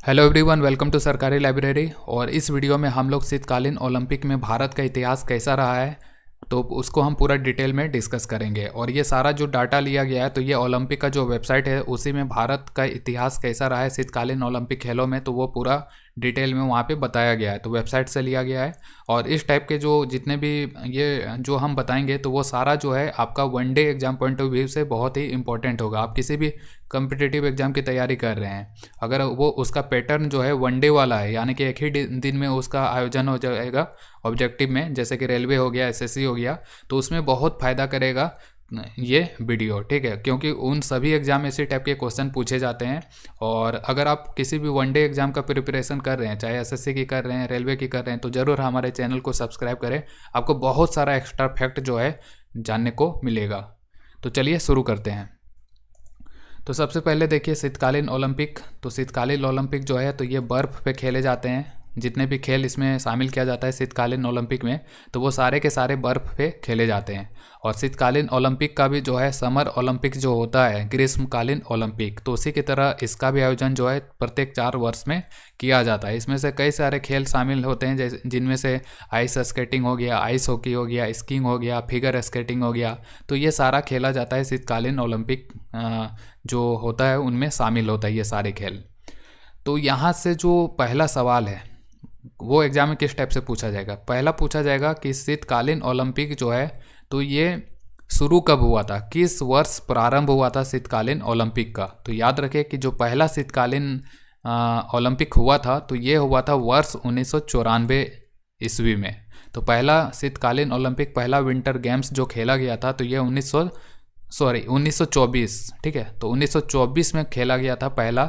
Hello everyone, welcome to सरकारी library. और इस वीडियो में हम लोग शीतकालीन ओलंपिक में भारत का इतिहास कैसा रहा है तो उसको हम पूरा डिटेल में डिस्कस करेंगे। और ये सारा जो डाटा लिया गया है तो ये ओलंपिक का जो वेबसाइट है उसी में भारत का इतिहास कैसा रहा है शीतकालीन ओलंपिक खेलों में तो वो पूरा डिटेल में वहाँ पे बताया गया है, तो वेबसाइट से लिया गया है। और इस टाइप के जो जितने भी ये जो हम बताएंगे तो वो सारा जो है आपका one day exam point of view से बहुत ही इंपॉर्टेंट होगा। आप किसी भी कम्पिटिटिव एग्जाम की तैयारी कर रहे हैं, अगर वो उसका पैटर्न जो है वनडे वाला है, यानी कि एक ही दिन में उसका आयोजन हो जाएगा ऑब्जेक्टिव में, जैसे कि रेलवे हो गया, एसएससी हो गया, तो उसमें बहुत फ़ायदा करेगा ये वीडियो, ठीक है। क्योंकि उन सभी एग्जाम में इसी टाइप के क्वेश्चन पूछे जाते हैं। और अगर आप किसी भी वनडे एग्जाम का प्रिपरेशन कर रहे हैं, चाहे एसएससी की कर रहे हैं, रेलवे की कर रहे हैं, तो ज़रूर हमारे चैनल को सब्सक्राइब करें। आपको बहुत सारा एक्स्ट्रा फैक्ट जो है जानने को मिलेगा। तो चलिए शुरू करते हैं। तो सबसे पहले देखिए शीतकालीन ओलंपिक। तो शीतकालीन ओलंपिक जो है तो ये बर्फ़ पे खेले जाते हैं। जितने भी खेल इसमें शामिल किया जाता है शीतकालीन ओलंपिक में तो वो सारे के सारे बर्फ़ पे खेले जाते हैं। और शीतकालीन ओलंपिक का भी जो है समर ओलंपिक जो होता है, ग्रीष्मकालीन ओलंपिक, तो उसी की तरह इसका भी आयोजन जो है प्रत्येक 4 वर्ष में किया जाता है। इसमें से कई सारे खेल शामिल होते हैं, जैसे जिनमें से आइस स्केटिंग हो गया, आइस हॉकी हो गया, स्कीइंग हो गया, फिगर स्केटिंग हो गया। तो ये सारा खेला जाता है शीतकालीन ओलंपिक जो होता है उनमें शामिल होता है ये सारे खेल। तो यहाँ से जो पहला सवाल है वो एग्जाम में किस टाइप से पूछा जाएगा। पहला पूछा जाएगा कि शीतकालीन ओलंपिक जो है तो ये शुरू कब हुआ था, किस वर्ष प्रारंभ हुआ था शीतकालीन ओलंपिक का। तो याद रखें कि जो पहला शीतकालीन ओलंपिक हुआ था तो ये हुआ था वर्ष 1994 ईस्वी में। तो पहला शीतकालीन ओलंपिक, पहला विंटर गेम्स जो खेला गया था तो ये 1924, ठीक है। तो 1924 में खेला गया था पहला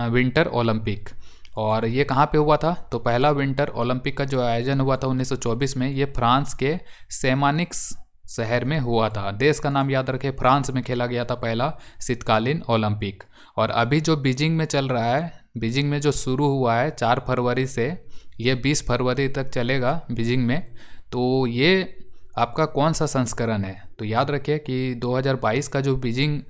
विंटर ओलंपिक। और ये कहाँ पे हुआ था, तो पहला विंटर ओलंपिक का जो आयोजन हुआ था 1924 में, ये फ्रांस के सेमानिक्स शहर में हुआ था। देश का नाम याद रखें, फ्रांस में खेला गया था पहला शीतकालीन ओलंपिक। और अभी जो बीजिंग में चल रहा है, बीजिंग में जो शुरू हुआ है 4 फरवरी से, ये 20 फरवरी तक चलेगा बीजिंग में। तो ये आपका कौन सा संस्करण है, तो याद रखिए कि 2022 का जो बीजिंग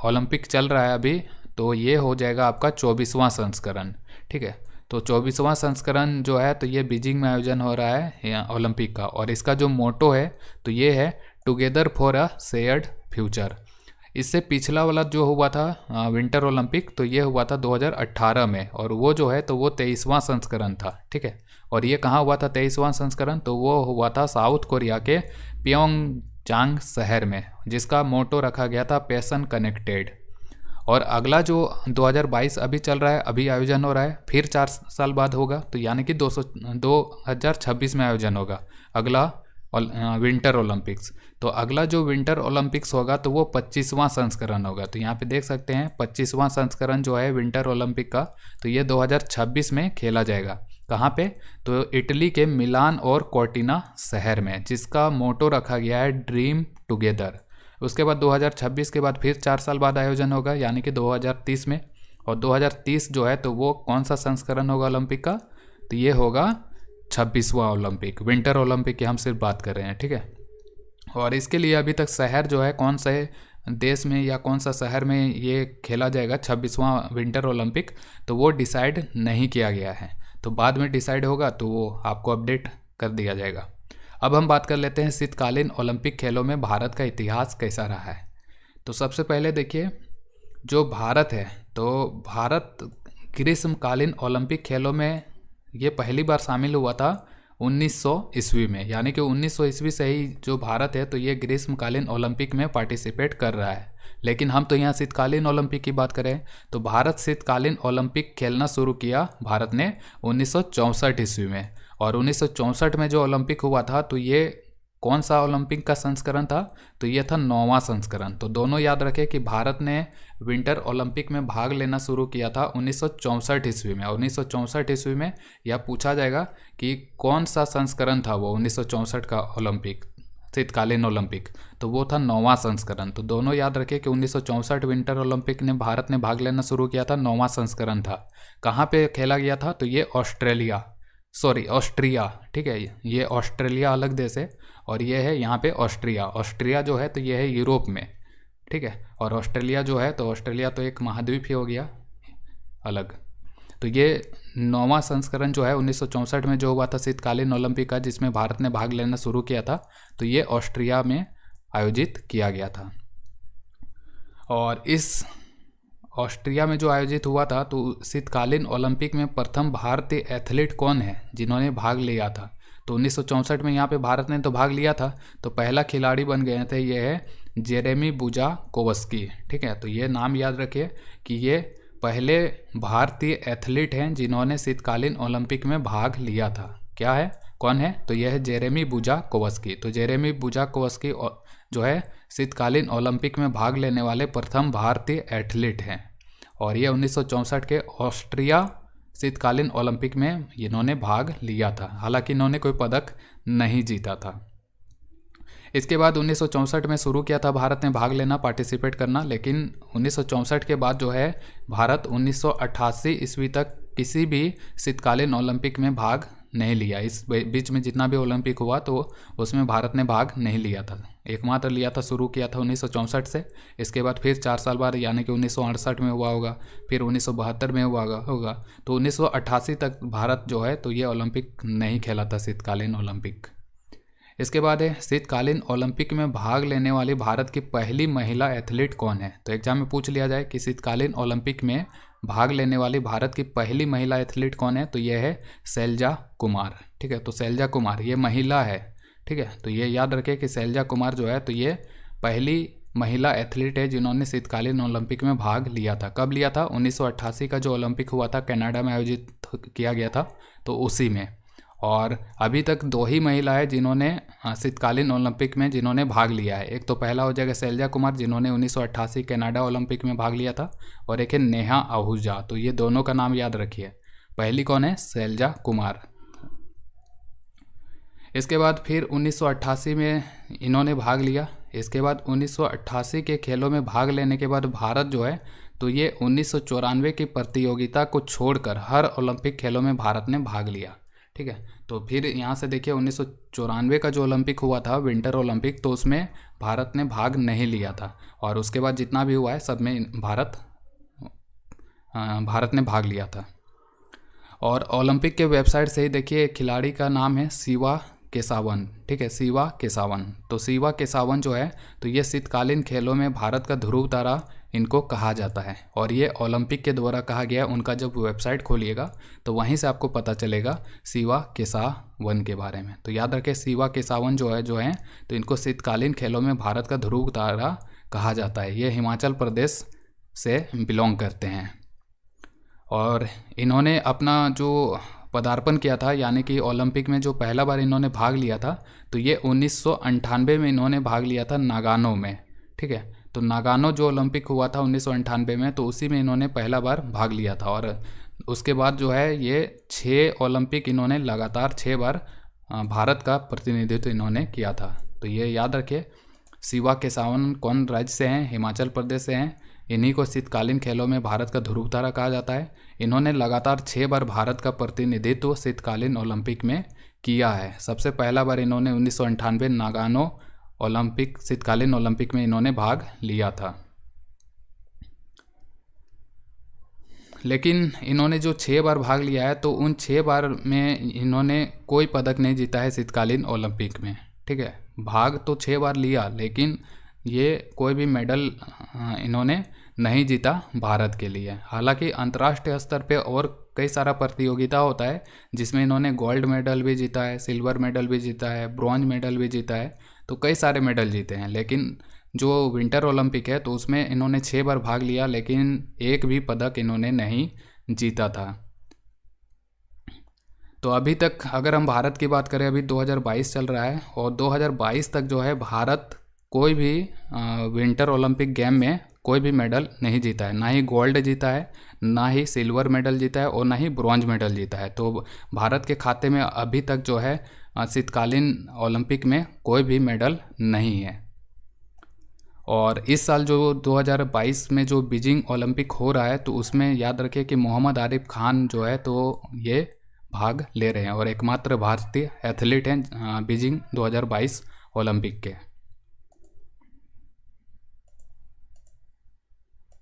ओलंपिक चल रहा है अभी, तो ये हो जाएगा आपका 24वां संस्करण, ठीक है। तो 24वां संस्करण जो है तो ये बीजिंग में आयोजन हो रहा है ओलंपिक का। और इसका जो मोटो है तो ये है together for a shared future. इससे पिछला वाला जो हुआ था विंटर ओलंपिक तो ये हुआ था 2018 में, और वो जो है तो वो 23वां संस्करण था, ठीक है। और ये कहाँ हुआ था 23वां संस्करण, तो वो हुआ था साउथ कोरिया के प्योंगयांग शहर में, जिसका मोटो रखा गया था पैशन कनेक्टेड। और अगला जो 2022 अभी चल रहा है, अभी आयोजन हो रहा है, फिर 4 साल बाद होगा, तो यानी कि 2026 में आयोजन होगा अगला विंटर ओलंपिक्स। तो अगला जो विंटर ओलंपिक्स होगा तो वो 25वां संस्करण होगा। तो यहाँ पे देख सकते हैं 25वां संस्करण जो है विंटर ओलंपिक का, तो ये 2026 में खेला जाएगा। कहाँ पे, तो इटली के मिलान और कोर्टिना शहर में, जिसका मोटो रखा गया है ड्रीम टुगेदर। उसके बाद 2026 के बाद फिर 4 साल बाद आयोजन होगा, यानी कि 2030 में। और 2030 जो है तो वो कौन सा संस्करण होगा ओलंपिक का, तो ये होगा 26वां ओलंपिक, विंटर ओलंपिक की हम सिर्फ बात कर रहे हैं, ठीक है। और इसके लिए अभी तक शहर जो है कौन से देश में या कौन सा शहर में ये खेला जाएगा 26वां विंटर ओलंपिक, तो वो डिसाइड नहीं किया गया है। तो बाद में डिसाइड होगा तो वो आपको अपडेट कर दिया जाएगा। अब हम बात कर लेते हैं शीतकालीन ओलंपिक खेलों में भारत का इतिहास कैसा रहा है। तो सबसे पहले देखिए जो भारत है, तो भारत ग्रीष्मकालीन ओलंपिक खेलों में ये पहली बार शामिल हुआ था 1900 ईस्वी में, यानी कि 1900 ईस्वी से ही जो भारत है तो ये ग्रीष्मकालीन ओलंपिक में पार्टिसिपेट कर रहा है। लेकिन हम तो यहाँ शीतकालीन ओलंपिक की बात करें तो भारत शीतकालीन ओलंपिक खेलना शुरू किया भारत ने 1964 ईस्वी में। और 1964 में जो ओलंपिक हुआ था तो ये कौन सा ओलंपिक का संस्करण था, तो ये था 9वां संस्करण। तो दोनों याद रखें कि भारत ने विंटर ओलंपिक में भाग लेना शुरू किया था 1964 ईस्वी में। और 1964 ईस्वी में यह पूछा जाएगा कि कौन सा संस्करण था वो 1964 का ओलंपिक, शीतकालीन ओलंपिक, तो वो था 9वां संस्करण। तो दोनों याद रखें कि 1964 विंटर ओलंपिक ने भारत ने भाग लेना शुरू किया था, 9वां संस्करण था। कहाँ पे खेला गया था, तो ये ऑस्ट्रिया, ठीक है। ये ऑस्ट्रेलिया अलग देश है और ये है यहाँ पे ऑस्ट्रिया। ऑस्ट्रिया जो है तो ये है यूरोप में, ठीक है। और ऑस्ट्रेलिया जो है तो ऑस्ट्रेलिया तो एक महाद्वीप ही हो गया अलग। तो ये 9वां संस्करण जो है 1964 में जो हुआ था शीतकालीन ओलंपिक का, जिसमें भारत ने भाग लेना शुरू किया था, तो ये ऑस्ट्रिया में आयोजित किया गया था। और इस ऑस्ट्रिया में जो आयोजित हुआ था, तो शीतकालीन ओलंपिक में प्रथम भारतीय एथलीट कौन है जिन्होंने भाग लिया था? तो 1964 में यहाँ पे भारत ने तो भाग लिया था, तो पहला खिलाड़ी बन गए थे ये है जेरेमी बुजाकोवस्की। ठीक है, तो ये नाम याद रखिए कि ये पहले भारतीय एथलीट हैं जिन्होंने शीतकालीन ओलंपिक में भाग लिया था। क्या है, कौन है? तो यह है जेरेमी बुजाकोवस्की। तो जेरेमी बुजाकोवस्की जो है शीतकालीन ओलंपिक में भाग लेने वाले प्रथम भारतीय एथलीट हैं, और ये 1964 के ऑस्ट्रिया शीतकालीन ओलंपिक में इन्होंने भाग लिया था। हालांकि इन्होंने कोई पदक नहीं जीता था। इसके बाद 1964 में शुरू किया था भारत ने भाग लेना, पार्टिसिपेट करना, लेकिन 1964 के बाद जो है भारत 1988 ईस्वी तक किसी भी शीतकालीन ओलंपिक में भाग नहीं लिया। इस बीच में जितना भी ओलंपिक हुआ तो उसमें भारत ने भाग नहीं लिया था। एकमात्र लिया था, शुरू किया था 1964 से। इसके बाद फिर 4 साल बाद यानी कि 1968 में हुआ होगा, फिर 1972 में हुआ होगा। तो 1988 तक भारत जो है तो ये ओलंपिक नहीं खेला था, शीतकालीन ओलंपिक। इसके बाद है शीतकालीन ओलंपिक में भाग लेने वाली भारत की पहली महिला एथलीट कौन है? तो एग्जाम में पूछ लिया जाए कि शीतकालीन ओलंपिक में भाग लेने वाली भारत की पहली महिला एथलीट कौन है, तो यह है शैलजा कुमार। ठीक है, तो शैलजा कुमार ये महिला है। ठीक है, तो ये याद रखें कि शैलजा कुमार जो है तो ये पहली महिला एथलीट है जिन्होंने शीतकालीन ओलंपिक में भाग लिया था। कब लिया था? 1988 का जो ओलंपिक हुआ था, कनाडा में आयोजित किया गया था, तो उसी में। और अभी तक 2 ही महिला है जिन्होंने शीतकालीन ओलंपिक में जिन्होंने भाग लिया है। एक तो पहला हो जाएगा शैलजा कुमार जिन्होंने 1988 कनाडा ओलंपिक में भाग लिया था, और एक है नेहा आहूजा। तो ये दोनों का नाम याद रखिए। पहली कौन है? शैलजा कुमार। इसके बाद फिर 1988 में इन्होंने भाग लिया। इसके बाद 1988 के खेलों में भाग लेने के बाद भारत जो है तो ये 1994 की प्रतियोगिता को छोड़कर हर ओलंपिक खेलों में भारत ने भाग लिया। ठीक है, तो फिर यहाँ से देखिए 1994 का जो ओलंपिक हुआ था विंटर ओलंपिक, तो उसमें भारत ने भाग नहीं लिया था, और उसके बाद जितना भी हुआ है सब में भारत ने भाग लिया था। और ओलंपिक के वेबसाइट से ही देखिए खिलाड़ी का नाम है शिवा केसावन। ठीक है, शिवा केसावन। तो शिवा केसावन जो है तो ये शीतकालीन खेलों में भारत का ध्रुव तारा इनको कहा जाता है, और ये ओलंपिक के द्वारा कहा गया। उनका जब वेबसाइट खोलिएगा तो वहीं से आपको पता चलेगा शिवा केसावन के बारे में। तो याद रखें शिवा केसावन जो है तो इनको शीतकालीन खेलों में भारत का ध्रुव तारा कहा जाता है। ये हिमाचल प्रदेश से बिलोंग करते हैं, और इन्होंने अपना जो पदार्पण किया था यानी कि ओलंपिक में जो पहला बार इन्होंने भाग लिया था तो ये 1998 में इन्होंने भाग लिया था नागानो में। ठीक है, तो नागानो जो ओलंपिक हुआ था 1998 में, तो उसी में इन्होंने पहला बार भाग लिया था। और उसके बाद जो है ये 6 ओलंपिक इन्होंने लगातार 6 बार भारत का प्रतिनिधित्व इन्होंने किया था। तो ये याद रखिए। शिवा केसावन कौन राज्य से हैं? हिमाचल प्रदेश से हैं। इन्हीं को शीतकालीन खेलों में भारत का ध्रुव तारा कहा जाता है। इन्होंने लगातार 6 बार भारत का प्रतिनिधित्व शीतकालीन ओलंपिक में किया है। सबसे पहला बार इन्होंने 1998 नागानो ओलंपिक शीतकालीन ओलंपिक में इन्होंने भाग लिया था। लेकिन इन्होंने जो 6 बार भाग लिया है तो उन 6 बार में इन्होंने कोई पदक नहीं जीता है शीतकालीन ओलंपिक में। ठीक है, भाग तो 6 बार लिया लेकिन ये कोई भी मेडल इन्होंने नहीं जीता भारत के लिए। हालांकि अंतर्राष्ट्रीय स्तर पे और कई सारा प्रतियोगिता होता है जिसमें इन्होंने गोल्ड मेडल भी जीता है, सिल्वर मेडल भी जीता है, ब्रॉन्ज मेडल भी जीता है, तो कई सारे मेडल जीते हैं। लेकिन जो विंटर ओलंपिक है तो उसमें इन्होंने 6 बार भाग लिया लेकिन एक भी पदक इन्होंने नहीं जीता था। तो अभी तक अगर हम भारत की बात करें, अभी 2022 चल रहा है और 2022 तक जो है भारत कोई भी विंटर ओलंपिक गेम में कोई भी मेडल नहीं जीता है। ना ही गोल्ड जीता है, ना ही सिल्वर मेडल जीता है और ना ही ब्रॉन्ज मेडल जीता है। तो भारत के खाते में अभी तक जो है शीतकालीन ओलंपिक में कोई भी मेडल नहीं है। और इस साल जो 2022 में जो बीजिंग ओलंपिक हो रहा है तो उसमें याद रखिए कि मोहम्मद आरिफ खान जो है तो ये भाग ले रहे हैं और एकमात्र भारतीय एथलीट हैं बीजिंग 2022 ओलंपिक के।